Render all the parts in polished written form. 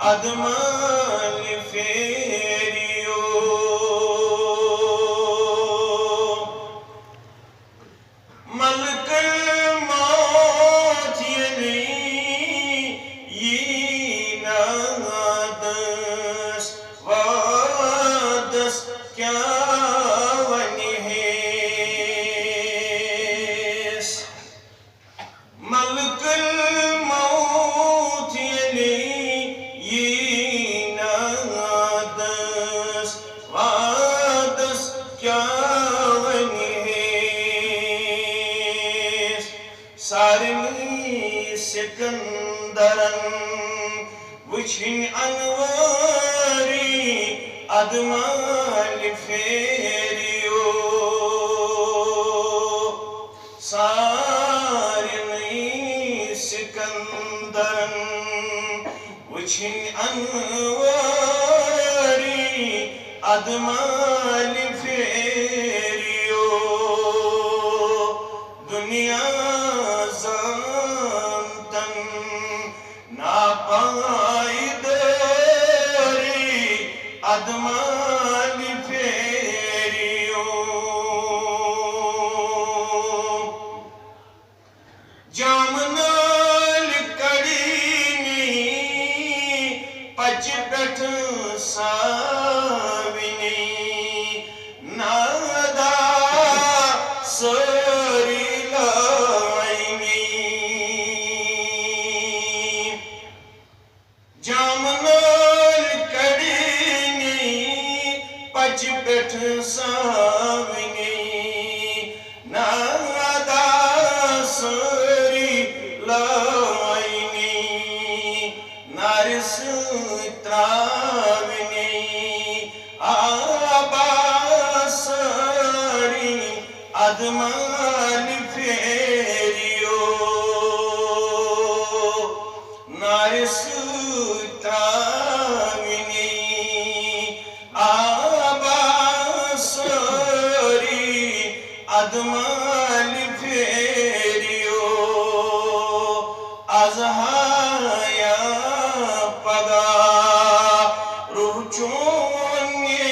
अदमाल फेरियो मलकल मौत नादस वादस क्या वनिहेस मलकल मौत नादस वादस क्या वनिहेस सारनी सिकंदरन वुछिन अनवारी अदमाल फेरियो सारनी सिकंदरन वुछिन अनवारी अदमाल फेरियो दुनिया जानतन नापायदारी अदमाल फेरियो जामनाल कड़ीनी पच पेठ साविनी नादा सरी लाइनी जामनाल कड़ीनी पच पेठ साविनी नादा सरी लाइनी नारिस त्राविनी आबासरी अदमाल फेरियो नारिस त्राविनी आबासरी अदमाल फेरियो अजहाया पगा रूह चोन्येरी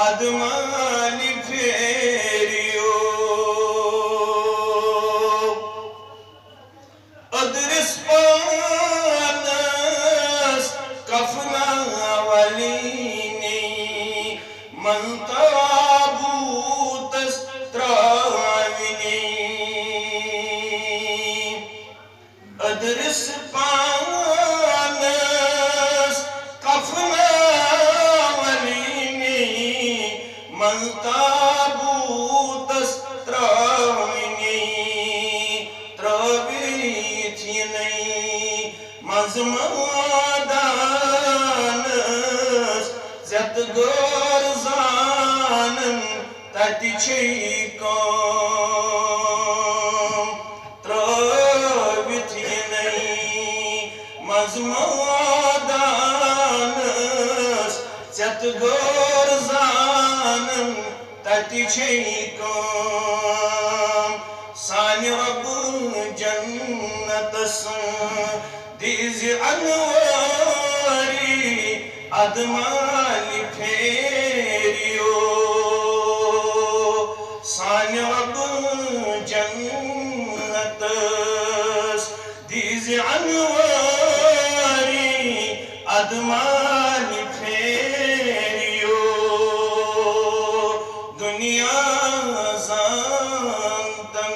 अदमाल फेरियो अदरिस पानस कफना वलीनी मंताबूतस त्राविनी अदरिस पानस कफना वलीनी मंताबूतस त्राविनी त्राविथिनी मजमादानस जत गोरजानन तति काम त्राविथिनी मजमादानस जत गोरजानन तति काम सानि रब जन्नतस दीज अनवारी अदमाल फेरियो सानि रब जन्नतस दीज अनवारी अदमाल फेरियो दुनिया जानतन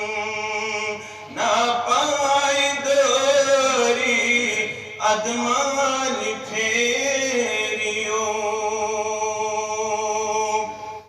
नापायदारी अदमाल फेरियो